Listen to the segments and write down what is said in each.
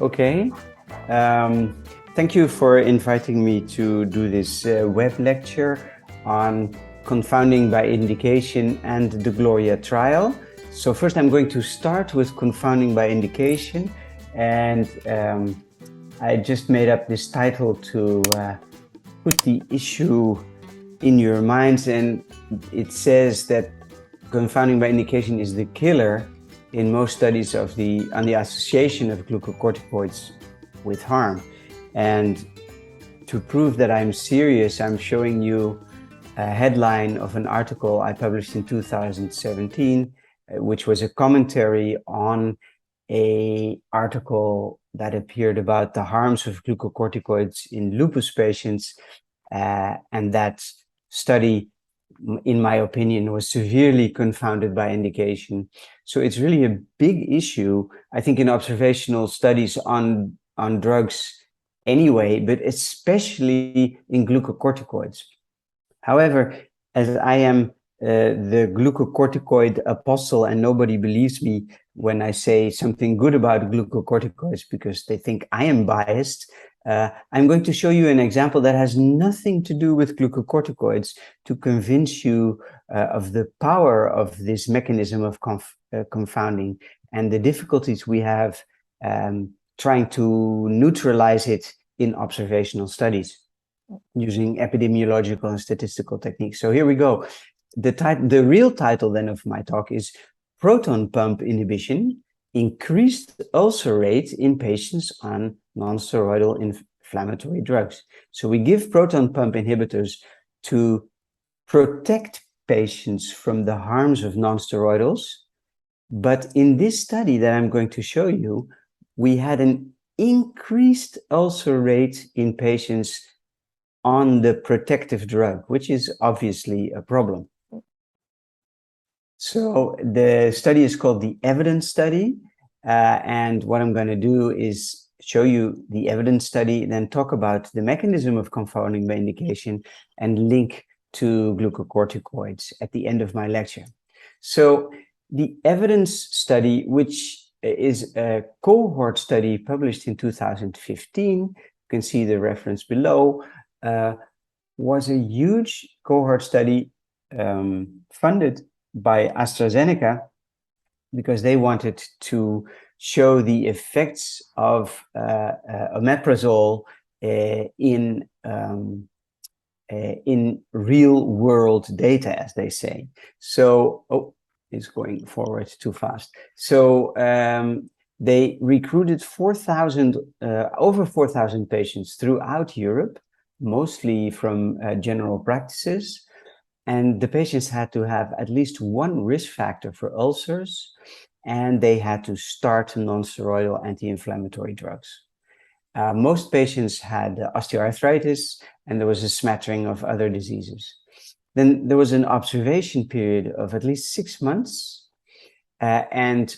Okay. Thank you for inviting me to do this web lecture on confounding by indication and the GLORIA trial. So first I'm going to start with confounding by indication, and I just made up this title to put the issue in your minds, and it says that confounding by indication is the killer in most studies on the association of glucocorticoids with harm. And to prove that I'm serious, I'm showing you a headline of an article I published in 2017, which was a commentary on an article that appeared about the harms of glucocorticoids in lupus patients, and that study, in my opinion, was severely confounded by indication. So it's really a big issue, I think, in observational studies on drugs anyway, but especially in glucocorticoids. However, as I am the glucocorticoid apostle, and nobody believes me when I say something good about glucocorticoids because they think I am biased, I'm going to show you an example that has nothing to do with glucocorticoids to convince you of the power of this mechanism of confounding and the difficulties we have trying to neutralize it in observational studies using epidemiological and statistical techniques. So here we go. The real title then of my talk is Proton Pump Inhibition, Increased Ulcer Rate in Patients on Non-Steroidal Inflammatory Drugs. So we give proton pump inhibitors to protect patients from the harms of non-steroidals. But in this study that I'm going to show you, we had an increased ulcer rate in patients on the protective drug, which is obviously a problem. So the study is called the evidence study. And what I'm going to do is show you the evidence study, then talk about the mechanism of confounding by indication and link to glucocorticoids at the end of my lecture. So the evidence study, which is a cohort study published in 2015, you can see the reference below, was a huge cohort study funded by AstraZeneca because they wanted to show the effects of omeprazole in real world data, as they say. So, oh, it's going forward too fast. So they recruited over 4,000 patients throughout Europe, mostly from general practices. And the patients had to have at least one risk factor for ulcers, and they had to start non-steroidal anti-inflammatory drugs. Most patients had osteoarthritis, and there was a smattering of other diseases. Then there was an observation period of at least 6 months, and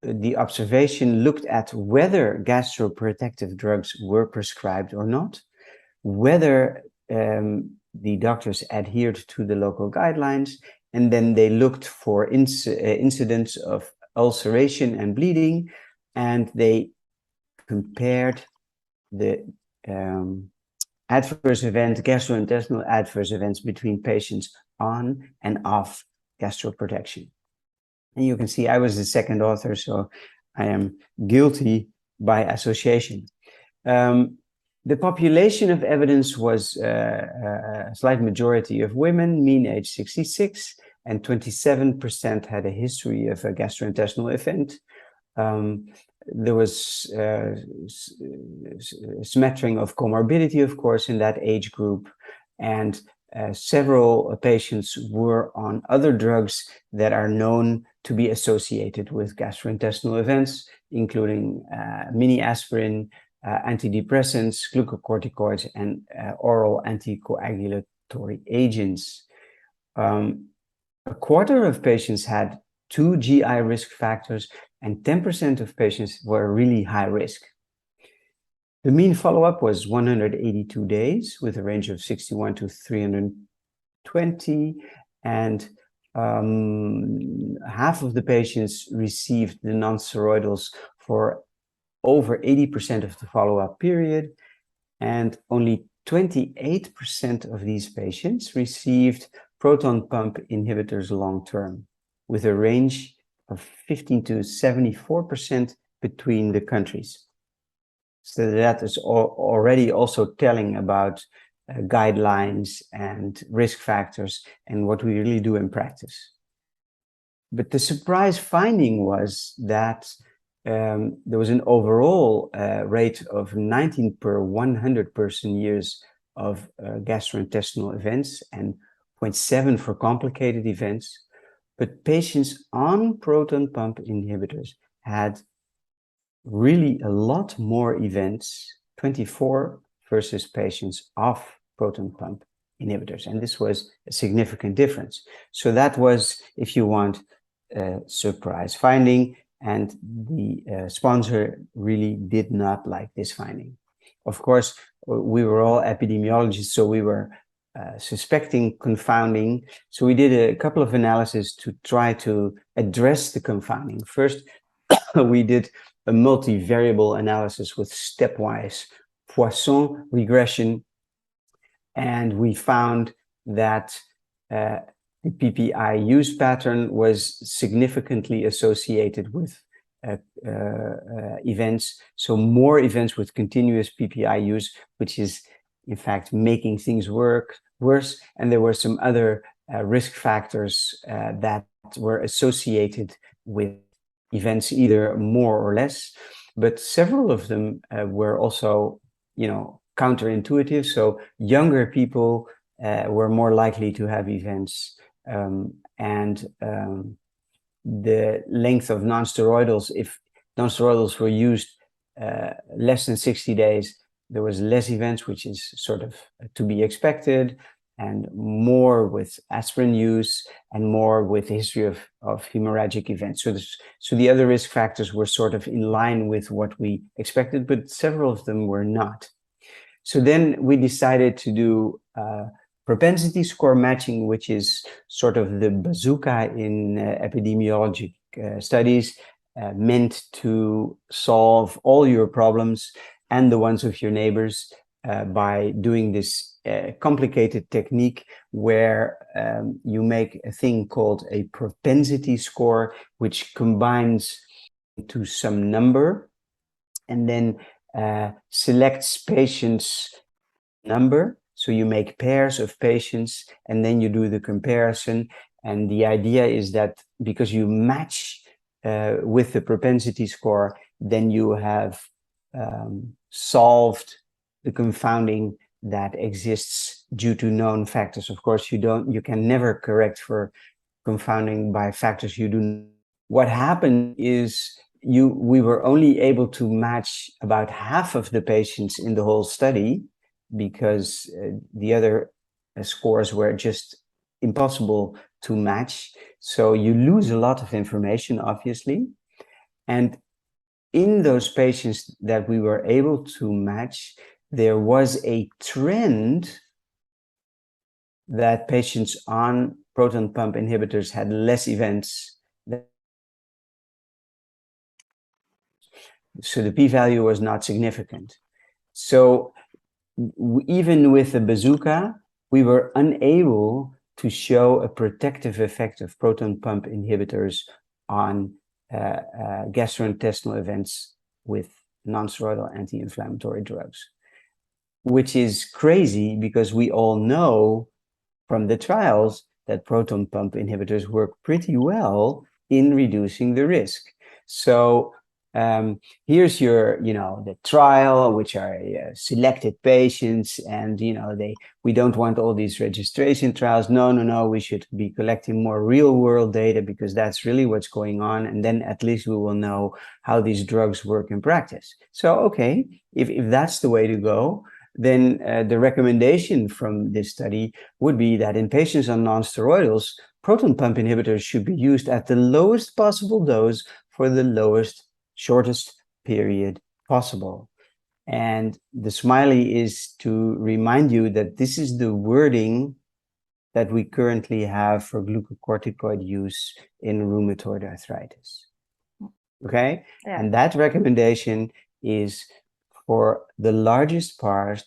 the observation looked at whether gastroprotective drugs were prescribed or not, whether the doctors adhered to the local guidelines, and then they looked for incidents of ulceration and bleeding, and they compared the gastrointestinal adverse events between patients on and off gastroprotection. And you can see I was the second author, so I am guilty by association. The population of evidence was a slight majority of women, mean age 66, and 27% had a history of a gastrointestinal event. There was a smattering of comorbidity, of course, in that age group, and several patients were on other drugs that are known to be associated with gastrointestinal events, including mini aspirin, antidepressants, glucocorticoids, and oral anticoagulatory agents. A quarter of patients had 2 GI risk factors, and 10% of patients were really high risk. The mean follow-up was 182 days with a range of 61 to 320, and half of the patients received the non-steroidals for over 80% of the follow-up period, and only 28% of these patients received proton pump inhibitors long-term, with a range of 15 to 74% between the countries. So that is already also telling about guidelines and risk factors and what we really do in practice. But the surprise finding was that there was an overall rate of 19 per 100 person years of gastrointestinal events and 0.7 for complicated events. But patients on proton pump inhibitors had really a lot more events, 24 versus patients off proton pump inhibitors. And this was a significant difference. So that was, if you want, a surprise finding. And the sponsor really did not like this finding. Of course, we were all epidemiologists, so we were suspecting confounding. So we did a couple of analyses to try to address the confounding. First, we did a multivariable analysis with stepwise Poisson regression, and we found that the PPI use pattern was significantly associated with events. So more events with continuous PPI use, which is in fact making things worse. And there were some other risk factors that were associated with events, either more or less, but several of them were also, counterintuitive. So younger people were more likely to have events, and the length of non-steroidals, if non-steroidals were used less than 60 days, there was less events, which is sort of to be expected, and more with aspirin use and more with history of hemorrhagic events. So the other risk factors were sort of in line with what we expected, but several of them were not. So then we decided to do propensity score matching, which is sort of the bazooka in epidemiologic studies, meant to solve all your problems and the ones of your neighbors by doing this complicated technique where you make a thing called a propensity score, which combines to some number and then selects patients' number. So you make pairs of patients and then you do the comparison. And the idea is that because you match with the propensity score, then you have solved the confounding that exists due to known factors. Of course, you can never correct for confounding by factors you do not. What happened is we were only able to match about half of the patients in the whole study because the other scores were just impossible to match. So you lose a lot of information, obviously. And in those patients that we were able to match, there was a trend that patients on proton pump inhibitors had less events. So the p-value was not significant. So even with the bazooka, we were unable to show a protective effect of proton pump inhibitors on gastrointestinal events with non-steroidal anti-inflammatory drugs, which is crazy because we all know from the trials that proton pump inhibitors work pretty well in reducing the risk. So here's your, the trial, which are selected patients, and we don't want all these registration trials. No, we should be collecting more real-world data because that's really what's going on, and then at least we will know how these drugs work in practice. So, okay, if that's the way to go, then the recommendation from this study would be that in patients on non-steroidals, proton pump inhibitors should be used at the lowest possible dose for the shortest period possible. And the smiley is to remind you that this is the wording that we currently have for glucocorticoid use in rheumatoid arthritis. Okay? Yeah. And that recommendation is for the largest part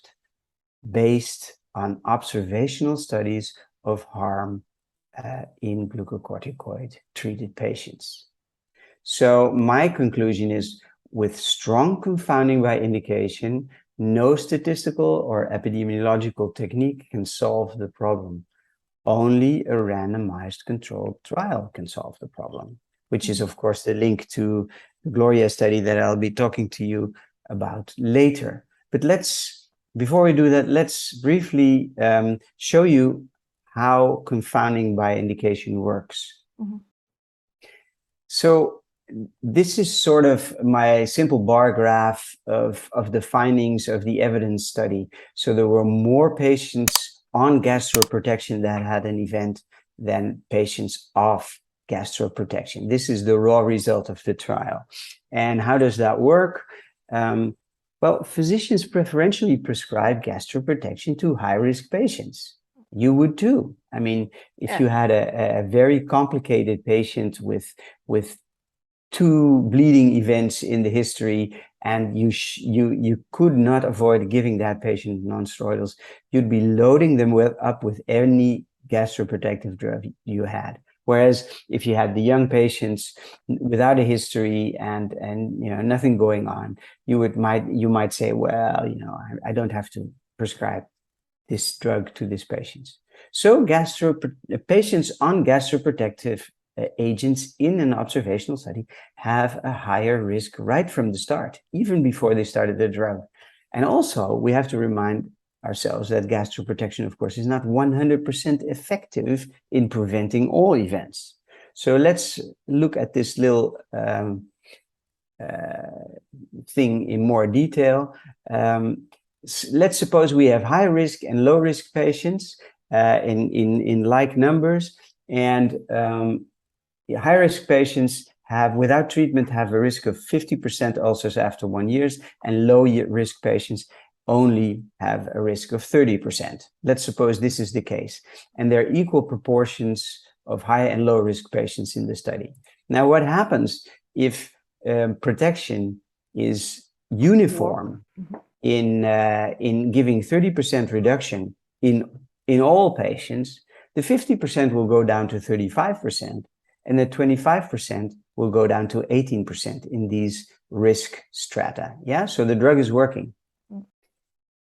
based on observational studies of harm in glucocorticoid treated patients. So my conclusion is, with strong confounding by indication, no statistical or epidemiological technique can solve the problem. Only a randomized controlled trial can solve the problem, which is, of course, the link to the GLORIA study that I'll be talking to you about later. But before we do that, let's briefly show you how confounding by indication works. Mm-hmm. So this is sort of my simple bar graph of the findings of the evidence study. So there were more patients on gastroprotection that had an event than patients off gastroprotection. This is the raw result of the trial. And how does that work? Well, physicians preferentially prescribe gastroprotection to high-risk patients. You would too. I mean, if you had a very complicated patient with 2 bleeding events in the history, and you could not avoid giving that patient non-steroidals, you'd be loading them up with any gastroprotective drug you had. Whereas if you had the young patients without a history and nothing going on, you might say, well, I don't have to prescribe this drug to these patients. So patients on gastroprotective agents in an observational study have a higher risk right from the start, even before they started the drug. And also, we have to remind ourselves that gastroprotection, of course, is not 100% effective in preventing all events. So let's look at this little thing in more detail. Let's suppose we have high risk and low risk patients in like numbers, and high-risk patients without treatment, have a risk of 50% ulcers after 1 year, and low-risk patients only have a risk of 30%. Let's suppose this is the case. And there are equal proportions of high and low-risk patients in the study. Now, what happens if protection is uniform in giving 30% reduction in all patients? The 50% will go down to 35%. And the 25% will go down to 18% in these risk strata. Yeah, so the drug is working.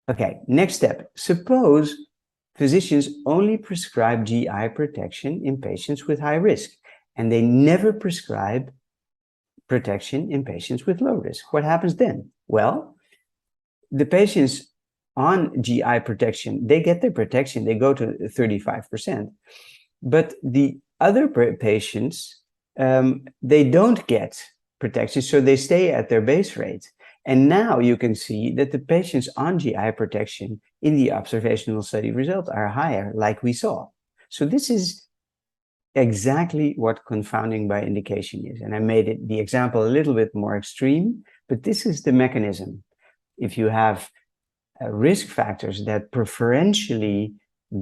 Okay, next step. Suppose physicians only prescribe GI protection in patients with high risk, and they never prescribe protection in patients with low risk. What happens then? Well, the patients on GI protection, they get their protection, they go to 35%. But the other patients, they don't get protection, so they stay at their base rate. And now you can see that the patients on GI protection in the observational study results are higher, like we saw. So this is exactly what confounding by indication is. And I made the example a little bit more extreme, but this is the mechanism. If you have risk factors that preferentially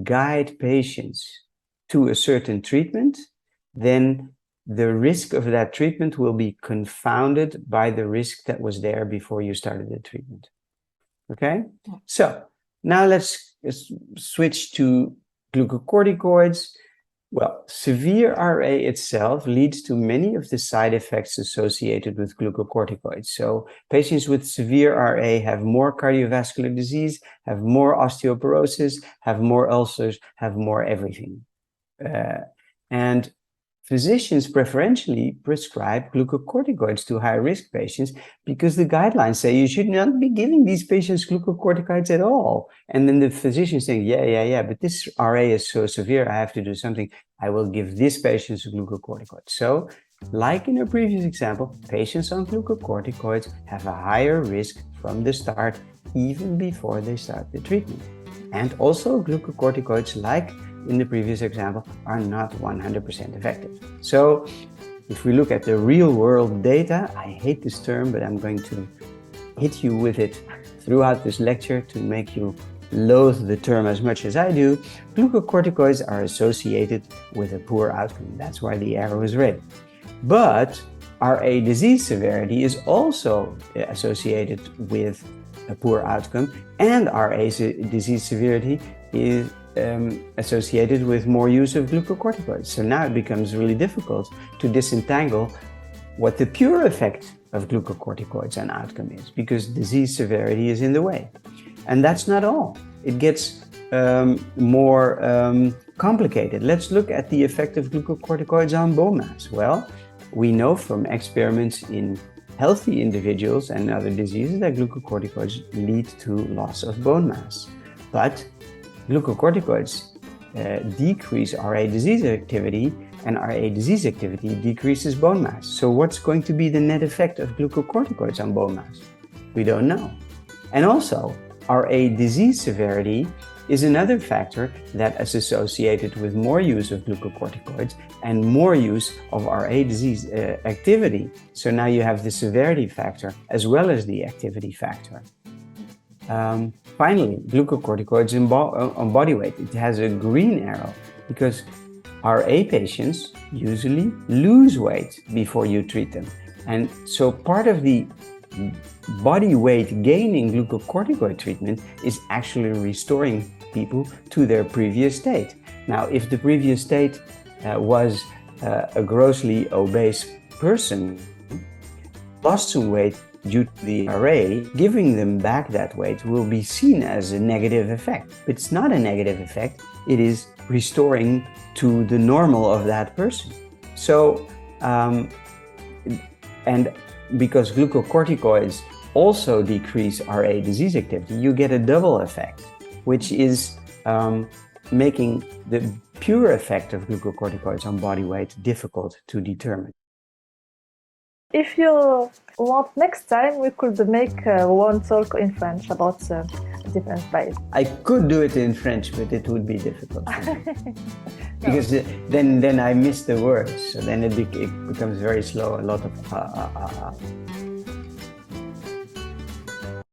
guide patients to a certain treatment, then the risk of that treatment will be confounded by the risk that was there before you started the treatment. Okay? So now let's switch to glucocorticoids. Well, severe RA itself leads to many of the side effects associated with glucocorticoids. So patients with severe RA have more cardiovascular disease, have more osteoporosis, have more ulcers, have more everything. And physicians preferentially prescribe glucocorticoids to high-risk patients because the guidelines say you should not be giving these patients glucocorticoids at all. And then the physician saying, yeah, but this RA is so severe, I have to do something. I will give these patients glucocorticoids. So, like in a previous example, patients on glucocorticoids have a higher risk from the start, even before they start the treatment. And also glucocorticoids, like in the previous example, are not 100% effective. So if we look at the real world data, I hate this term, but I'm going to hit you with it throughout this lecture to make you loathe the term as much as I do. Glucocorticoids are associated with a poor outcome. That's why the arrow is red. But RA disease severity is also associated with a poor outcome, and RA disease severity is associated with more use of glucocorticoids. So now it becomes really difficult to disentangle what the pure effect of glucocorticoids on outcome is, because disease severity is in the way. And that's not all. It gets more complicated. Let's look at the effect of glucocorticoids on bone mass. Well, we know from experiments in healthy individuals and other diseases that glucocorticoids lead to loss of bone mass. But glucocorticoids decrease RA disease activity, and RA disease activity decreases bone mass. So what's going to be the net effect of glucocorticoids on bone mass? We don't know. And also, RA disease severity is another factor that is associated with more use of glucocorticoids and more use of RA disease activity. So now you have the severity factor as well as the activity factor. Finally, glucocorticoids on body weight. It has a green arrow because RA patients usually lose weight before you treat them. And so part of the body weight gain in glucocorticoid treatment is actually restoring people to their previous state. Now, if the previous state was a grossly obese person, lost some weight due to the RA, giving them back that weight will be seen as a negative effect. But it's not a negative effect, it is restoring to the normal of that person. So, and because glucocorticoids also decrease RA disease activity, you get a double effect, which is making the pure effect of glucocorticoids on body weight difficult to determine. If you want, next time we could make one talk in French about different bias. I could do it in French, but it would be difficult because then I miss the words. So then it becomes very slow. A lot of